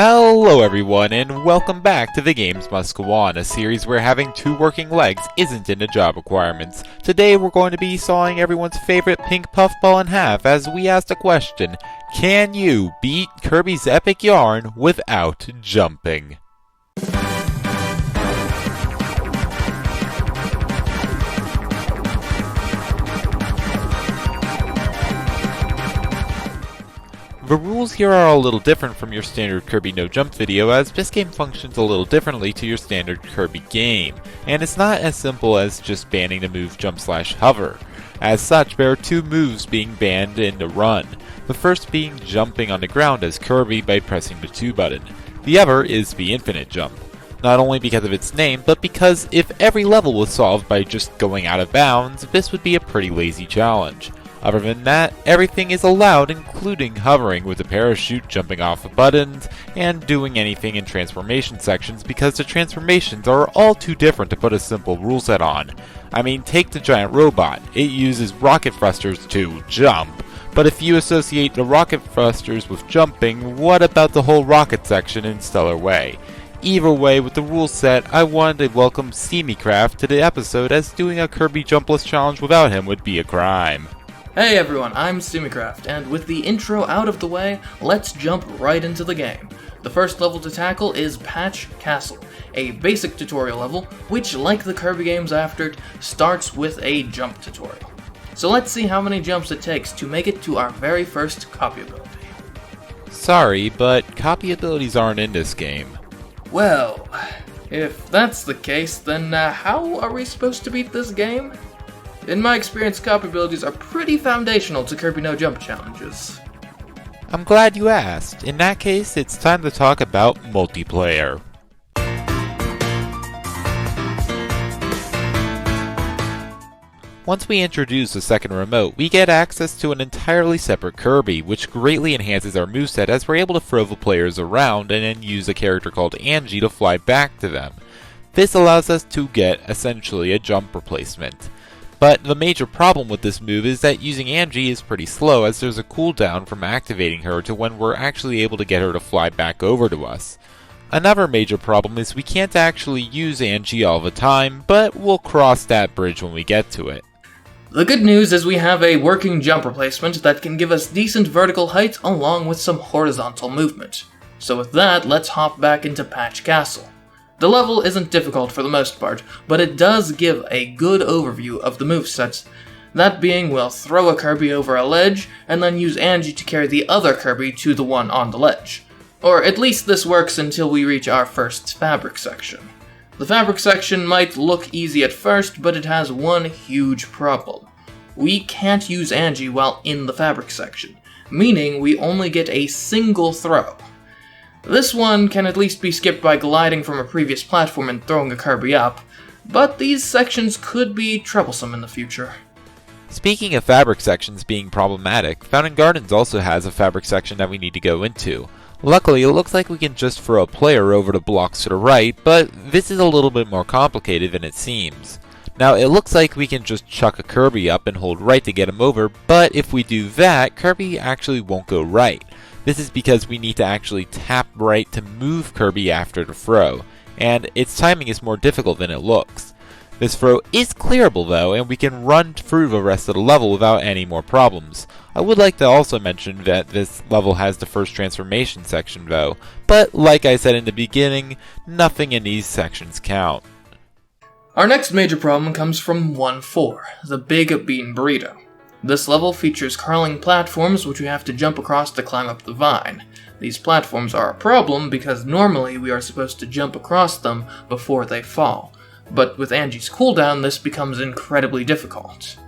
Hello everyone, and welcome back to The Games Must Go On, a series where having two working legs isn't in the job requirements. Today we're going to be sawing everyone's favorite pink puffball in half as we ask the question, can you beat Kirby's epic yarn without jumping? The rules here are a little different from your standard Kirby no jump video, as this game functions a little differently to your standard Kirby game, and it's not as simple as just banning the move jump/hover. As such, there are two moves being banned in the run, the first being jumping on the ground as Kirby by pressing the 2 button. The other is the infinite jump, not only because of its name, but because if every level was solved by just going out of bounds, this would be a pretty lazy challenge. Other than that, everything is allowed, including hovering with a parachute, jumping off of buttons, and doing anything in transformation sections because the transformations are all too different to put a simple rule set on. I mean, take the giant robot. It uses rocket thrusters to jump, but if you associate the rocket thrusters with jumping, what about the whole rocket section in Stellar Way? Either way, with the rule set, I wanted to welcome CMeeCraft to the episode, as doing a Kirby jumpless challenge without him would be a crime. Hey everyone, I'm CMeeCraft, and with the intro out of the way, let's jump right into the game. The first level to tackle is Patch Castle, a basic tutorial level, which, like the Kirby games after it, starts with a jump tutorial. So let's see how many jumps it takes to make it to our very first copy ability. Sorry, but copy abilities aren't in this game. Well, if that's the case, then how are we supposed to beat this game? In my experience, copy abilities are pretty foundational to Kirby no jump challenges. I'm glad you asked. In that case, it's time to talk about multiplayer. Once we introduce the second remote, we get access to an entirely separate Kirby, which greatly enhances our moveset as we're able to throw the players around and then use a character called Angie to fly back to them. This allows us to get, essentially, a jump replacement. But the major problem with this move is that using Angie is pretty slow, as there's a cooldown from activating her to when we're actually able to get her to fly back over to us. Another major problem is we can't actually use Angie all the time, but we'll cross that bridge when we get to it. The good news is we have a working jump replacement that can give us decent vertical height along with some horizontal movement. So with that, let's hop back into Patch Castle. The level isn't difficult for the most part, but it does give a good overview of the movesets. That being, we'll throw a Kirby over a ledge, and then use Angie to carry the other Kirby to the one on the ledge. Or at least this works until we reach our first fabric section. The fabric section might look easy at first, but it has one huge problem. We can't use Angie while in the fabric section, meaning we only get a single throw. This one can at least be skipped by gliding from a previous platform and throwing a Kirby up, but these sections could be troublesome in the future. Speaking of fabric sections being problematic, Fountain Gardens also has a fabric section that we need to go into. Luckily, it looks like we can just throw a player over the blocks to the right, but this is a little bit more complicated than it seems. Now, it looks like we can just chuck a Kirby up and hold right to get him over, but if we do that, Kirby actually won't go right. This is because we need to actually tap right to move Kirby after the throw, and its timing is more difficult than it looks. This throw is clearable though, and we can run through the rest of the level without any more problems. I would like to also mention that this level has the first transformation section though, but like I said in the beginning, nothing in these sections count. Our next major problem comes from 1-4, the Big Bean Burrito. This level features curling platforms which we have to jump across to climb up the vine. These platforms are a problem because normally we are supposed to jump across them before they fall, but with Angie's cooldown this becomes incredibly difficult.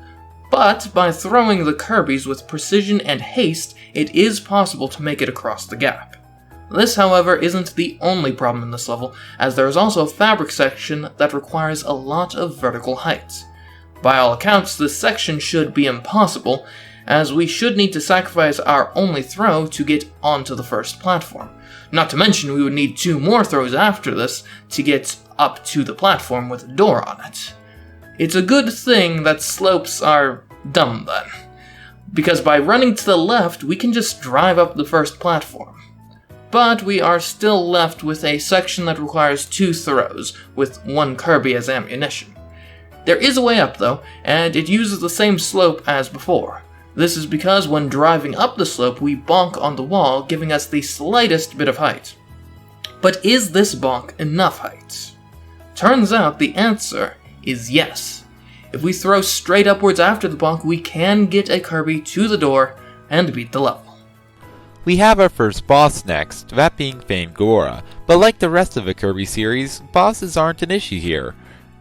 But by throwing the Kirbys with precision and haste, it is possible to make it across the gap. This, however, isn't the only problem in this level, as there is also a fabric section that requires a lot of vertical height. By all accounts, this section should be impossible, as we should need to sacrifice our only throw to get onto the first platform. Not to mention we would need 2 more throws after this to get up to the platform with a door on it. It's a good thing that slopes are dumb then, because by running to the left we can just drive up the first platform. but we are still left with a section that requires 2 throws, with 1 Kirby as ammunition. There is a way up though, and it uses the same slope as before. This is because when driving up the slope we bonk on the wall, giving us the slightest bit of height. But is this bonk enough height? Turns out the answer is yes. If we throw straight upwards after the bonk, we can get a Kirby to the door and beat the level. We have our first boss next, that being Fangora, but like the rest of the Kirby series, bosses aren't an issue here.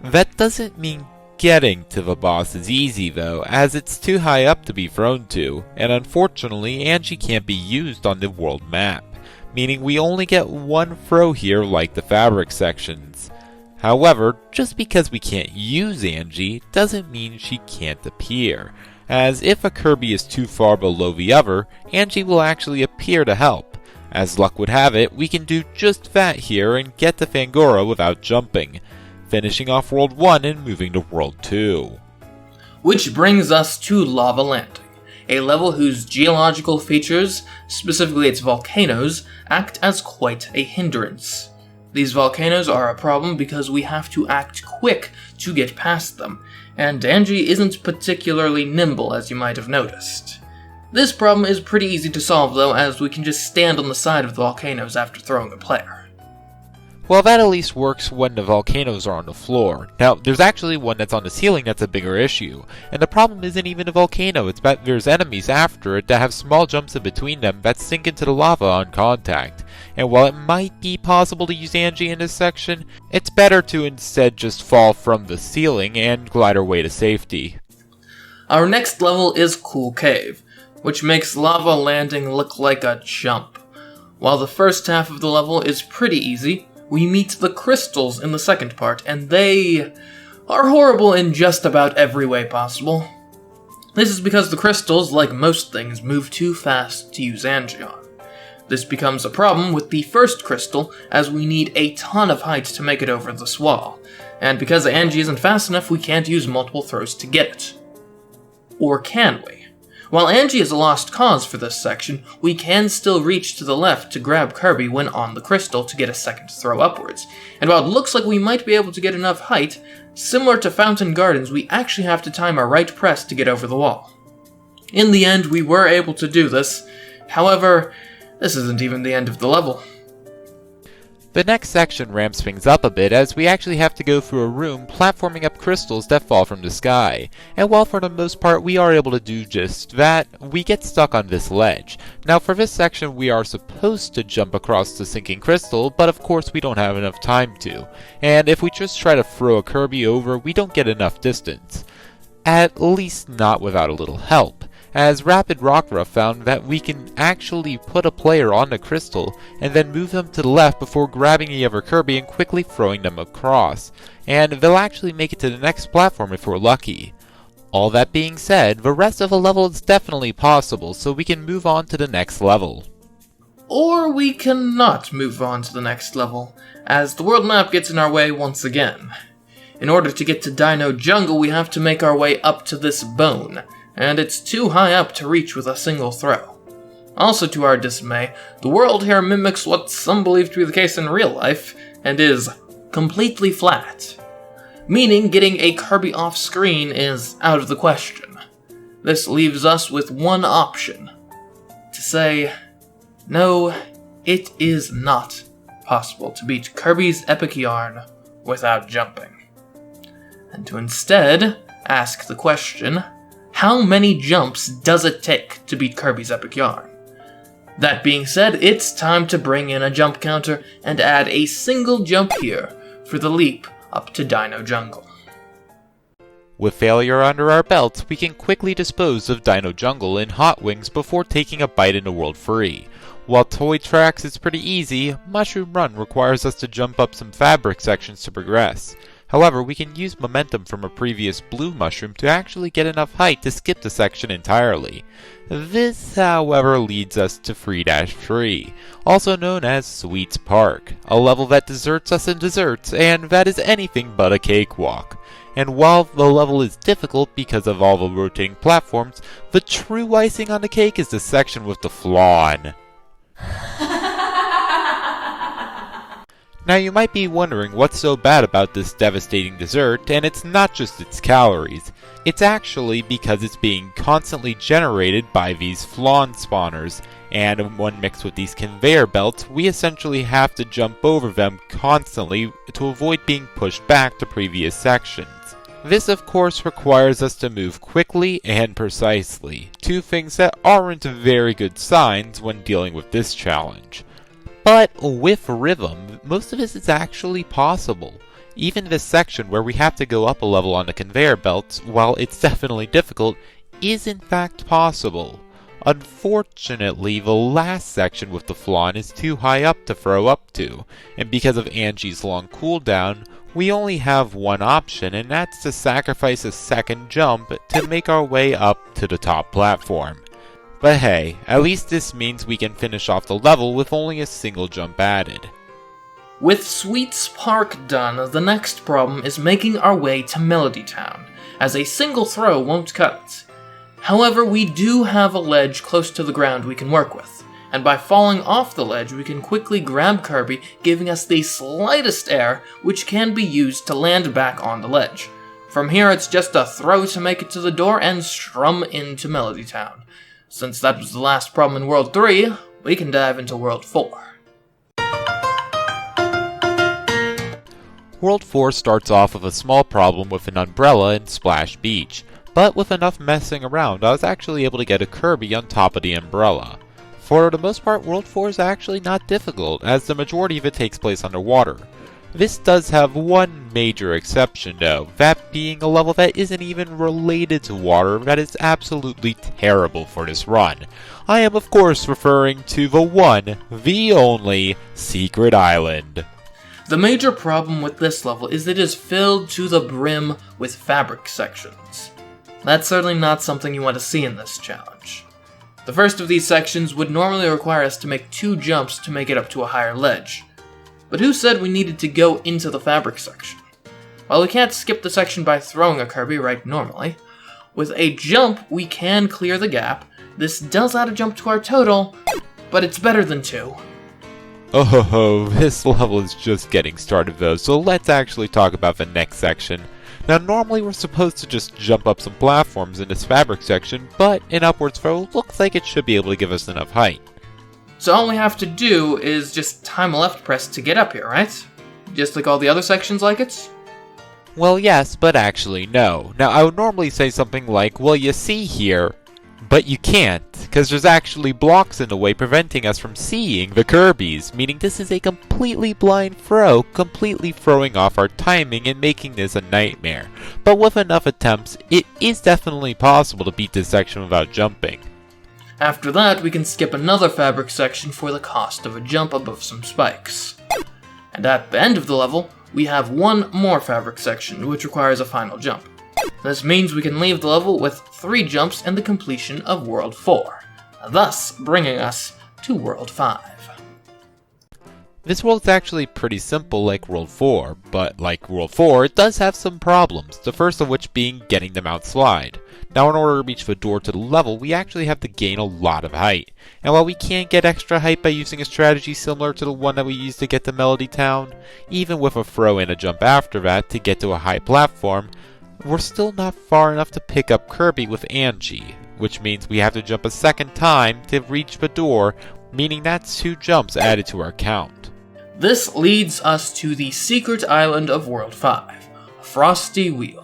That doesn't mean getting to the boss is easy though, as it's too high up to be thrown to, and unfortunately Angie can't be used on the world map, meaning we only get 1 throw here like the fabric sections. However, just because we can't use Angie doesn't mean she can't appear, as if a Kirby is too far below the other, Angie will actually appear to help. As luck would have it, we can do just that here and get to Fangora without jumping, finishing off World 1 and moving to World 2. Which brings us to Lava Landing, a level whose geological features, specifically its volcanoes, act as quite a hindrance. These volcanoes are a problem because we have to act quick to get past them, and Angie isn't particularly nimble, as you might have noticed. This problem is pretty easy to solve though, as we can just stand on the side of the volcanoes after throwing a player. Well, that at least works when the volcanoes are on the floor. Now, there's actually one that's on the ceiling that's a bigger issue, and the problem isn't even a volcano, it's that there's enemies after it that have small jumps in between them that sink into the lava on contact. And while it might be possible to use Angie in this section, it's better to instead just fall from the ceiling and glide our way to safety. Our next level is Cool Cave, which makes Lava Landing look like a jump. While the first half of the level is pretty easy, we meet the crystals in the second part, and they are horrible in just about every way possible. This is because the crystals, like most things, move too fast to use Angie on. This becomes a problem with the first crystal, as we need a ton of height to make it over this wall, and because Angie isn't fast enough, we can't use multiple throws to get it. Or can we? While Angie is a lost cause for this section, we can still reach to the left to grab Kirby when on the crystal to get a second throw upwards, and while it looks like we might be able to get enough height, similar to Fountain Gardens, we actually have to time our right press to get over the wall. In the end, we were able to do this, however, this isn't even the end of the level. The next section ramps things up a bit as we actually have to go through a room platforming up crystals that fall from the sky, and while for the most part we are able to do just that, we get stuck on this ledge. Now for this section we are supposed to jump across the sinking crystal, but of course we don't have enough time to, and if we just try to throw a Kirby over we don't get enough distance. At least not without a little help, as Rapid Rockra found that we can actually put a player on the crystal and then move them to the left before grabbing the other Kirby and quickly throwing them across, and they'll actually make it to the next platform if we're lucky. All that being said, the rest of the level is definitely possible, so we can move on to the next level. Or we cannot move on to the next level, as the world map gets in our way once again. In order to get to Dino Jungle, we have to make our way up to this bone, and it's too high up to reach with a single throw. Also to our dismay, the world here mimics what some believe to be the case in real life, and is completely flat. Meaning getting a Kirby off screen is out of the question. This leaves us with one option. To say, no, it is not possible to beat Kirby's epic yarn without jumping. And to instead ask the question, how many jumps does it take to beat Kirby's epic yarn? That being said, it's time to bring in a jump counter and add a single jump here for the leap up to Dino Jungle. With failure under our belts, we can quickly dispose of Dino Jungle in Hot Wings before taking a bite into World 3. While Toy Tracks is pretty easy, Mushroom Run requires us to jump up some fabric sections to progress. However, we can use momentum from a previous blue mushroom to actually get enough height to skip the section entirely. This, however, leads us to 3-3, also known as Sweets Park, a level that deserts us in desserts, and that is anything but a cakewalk. And while the level is difficult because of all the rotating platforms, the true icing on the cake is the section with the flawn. Now you might be wondering what's so bad about this devastating dessert, and it's not just its calories. It's actually because it's being constantly generated by these flan spawners, and when mixed with these conveyor belts, we essentially have to jump over them constantly to avoid being pushed back to previous sections. This of course requires us to move quickly and precisely, two things that aren't very good signs when dealing with this challenge. But with rhythm, most of this is actually possible. Even this section where we have to go up a level on the conveyor belts, while it's definitely difficult, is in fact possible. Unfortunately, the last section with the flan is too high up to throw up to, and because of Angie's long cooldown, we only have one option, and that's to sacrifice a second jump to make our way up to the top platform. But hey, at least this means we can finish off the level with only a single jump added. With Sweets Park done, the next problem is making our way to Melody Town, as a single throw won't cut it. However, we do have a ledge close to the ground we can work with, and by falling off the ledge we can quickly grab Kirby, giving us the slightest air, which can be used to land back on the ledge. From here it's just a throw to make it to the door and strum into Melody Town. Since that was the last problem in World 3, we can dive into World 4. World 4 starts off with a small problem with an umbrella in Splash Beach, but with enough messing around I was actually able to get a Kirby on top of the umbrella. For the most part, World 4 is actually not difficult, as the majority of it takes place underwater. This does have one major exception though, that being a level that isn't even related to water that is absolutely terrible for this run. I am of course referring to the one, the only, Secret Island. The major problem with this level is that it is filled to the brim with fabric sections. That's certainly not something you want to see in this challenge. The first of these sections would normally require us to make 2 jumps to make it up to a higher ledge. But who said we needed to go into the fabric section? While we can't skip the section by throwing a Kirby right normally, with a jump we can clear the gap. This does add a jump to our total, but it's better than 2. Oh ho ho, this level is just getting started though, so let's actually talk about the next section. Now normally we're supposed to just jump up some platforms in this fabric section, but an upward throw looks like it should be able to give us enough height. So all we have to do is just time a left press to get up here, right? Just like all the other sections like it? Well yes, but actually no. Now I would normally say something like, well you see here, but you can't, because there's actually blocks in the way preventing us from seeing the Kirbys, meaning this is a completely blind throw, completely throwing off our timing and making this a nightmare. But with enough attempts, it is definitely possible to beat this section without jumping. After that, we can skip another fabric section for the cost of a jump above some spikes. And at the end of the level, we have one more fabric section, which requires a final jump. This means we can leave the level with 3 jumps and the completion of World 4, thus bringing us to World 5. This world is actually pretty simple like World 4, but like World 4, it does have some problems, the first of which being getting the Mount Slide. Now in order to reach the door to the level, we actually have to gain a lot of height. And while we can get extra height by using a strategy similar to the one that we used to get to Melody Town, even with a throw and a jump after that to get to a high platform, we're still not far enough to pick up Kirby with Angie, which means we have to jump a second time to reach the door, meaning that's 2 jumps added to our count. This leads us to the secret island of World 5, Frosty Wheel.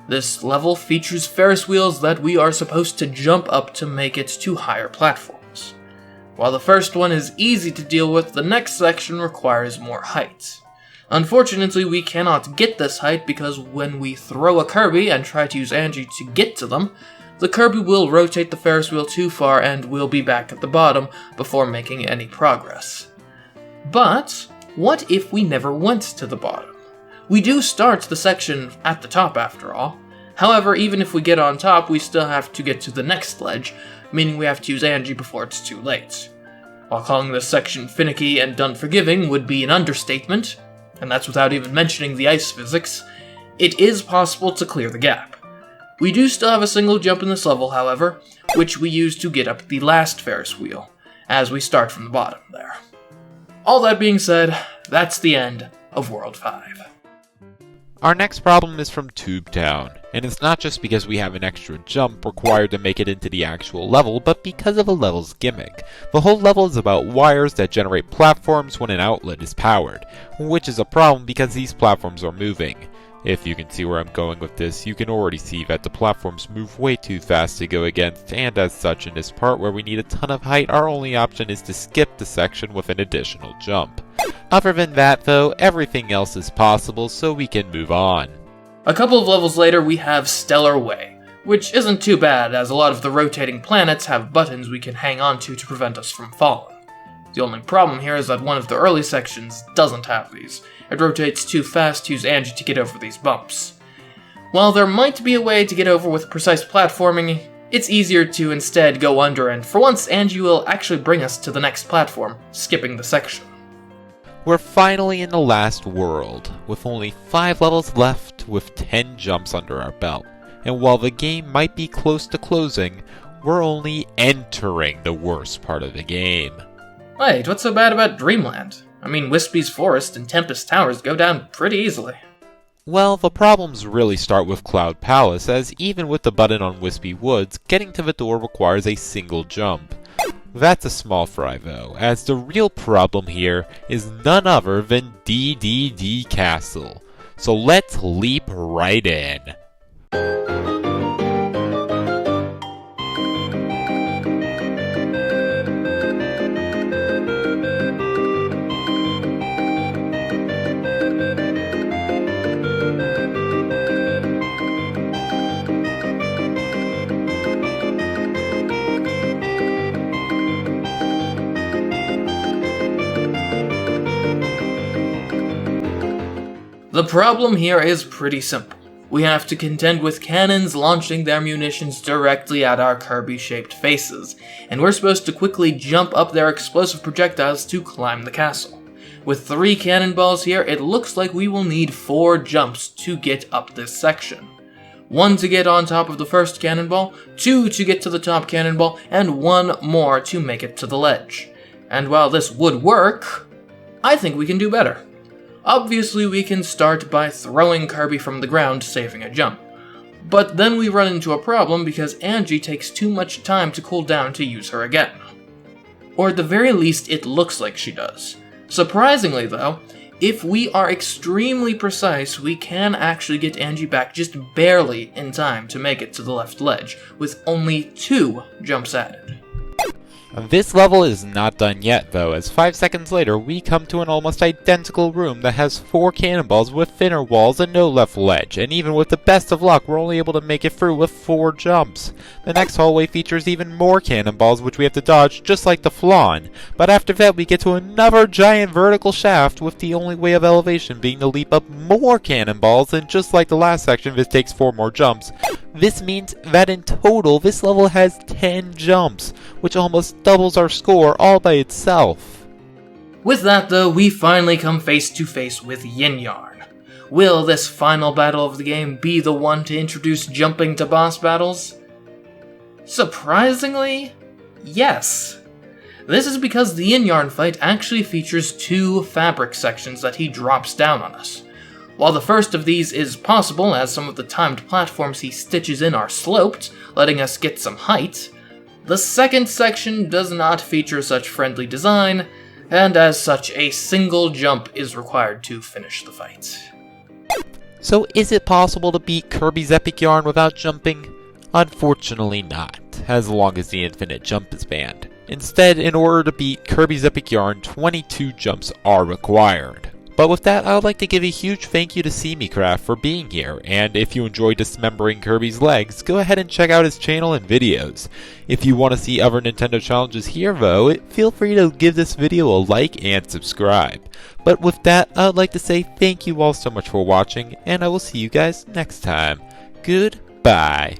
This level features Ferris wheels that we are supposed to jump up to make it to higher platforms. While the first one is easy to deal with, the next section requires more height. Unfortunately, we cannot get this height because when we throw a Kirby and try to use Angie to get to them, the Kirby will rotate the Ferris wheel too far and we'll be back at the bottom before making any progress. But what if we never went to the bottom? We do start the section at the top after all. However, even if we get on top, we still have to get to the next ledge, meaning we have to use Angie before it's too late. While calling this section finicky and unforgiving would be an understatement, and that's without even mentioning the ice physics, it is possible to clear the gap. We do still have a single jump in this level, however, which we use to get up the last Ferris wheel, as we start from the bottom there. All that being said, That's the end of World 5. Our next problem is from Tube Town, and it's not just because we have an extra jump required to make it into the actual level, but because of a level's gimmick. The whole level is about wires that generate platforms when an outlet is powered, which is a problem because these platforms are moving. If you can see where I'm going with this, you can already see that the platforms move way too fast to go against, and as such in this part where we need a ton of height, our only option is to skip the section with an additional jump. Other than that though, everything else is possible, so we can move on. A couple of levels later we have Stellar Way, which isn't too bad as a lot of the rotating planets have buttons we can hang onto to prevent us from falling. The only problem here is that one of the early sections doesn't have these. It rotates too fast to use Angie to get over these bumps. While there might be a way to get over with precise platforming, it's easier to instead go under, and for once Angie will actually bring us to the next platform, skipping the section. We're finally in the last world, with only 5 levels left with 10 jumps under our belt. And while the game might be close to closing, we're only entering the worst part of the game. Wait, what's so bad about Dreamland? I mean, Wispy's Forest and Tempest Towers go down pretty easily. Well, the problems really start with Cloud Palace, as even with the button on Wispy Woods, getting to the door requires a single jump. That's a small fry though, as the real problem here is none other than Ddd Castle. So let's leap right in. The problem here is pretty simple. We have to contend with cannons launching their munitions directly at our Kirby-shaped faces, and we're supposed to quickly jump up their explosive projectiles to climb the castle. With 3 cannonballs here, it looks like we will need 4 jumps to get up this section. 1 to get on top of the first cannonball, 2 to get to the top cannonball, and 1 more to make it to the ledge. And while this would work, I think we can do better. Obviously, we can start by throwing Kirby from the ground, saving a jump. But then we run into a problem because Angie takes too much time to cool down to use her again. Or at the very least, it looks like she does. Surprisingly though, if we are extremely precise, we can actually get Angie back just barely in time to make it to the left ledge, with only 2 jumps added. This level is not done yet though, as 5 seconds later we come to an almost identical room that has 4 cannonballs with thinner walls and no left ledge, and even with the best of luck we're only able to make it through with 4 jumps. The next hallway features even more cannonballs which we have to dodge just like the flan, but after that we get to another giant vertical shaft with the only way of elevation being to leap up more cannonballs, and just like the last section this takes 4 more jumps. This means that in total this level has 10 jumps, which almost doubles our score all by itself. With that though, we finally come face to face with Yin Yarn. Will this final battle of the game be the one to introduce jumping to boss battles? Surprisingly, yes. This is because the Yin Yarn fight actually features 2 fabric sections that he drops down on us. While the first of these is possible, as some of the timed platforms he stitches in are sloped, letting us get some height, the second section does not feature such friendly design, and as such a single jump is required to finish the fight. So is it possible to beat Kirby's Epic Yarn without jumping? Unfortunately not, as long as the infinite jump is banned. Instead, in order to beat Kirby's Epic Yarn, 22 jumps are required. But with that, I would like to give a huge thank you to CMeeCraft for being here, and if you enjoyed dismembering Kirby's legs, go ahead and check out his channel and videos. If you want to see other Nintendo challenges here though, feel free to give this video a like and subscribe. But with that, I would like to say thank you all so much for watching, and I will see you guys next time. Goodbye.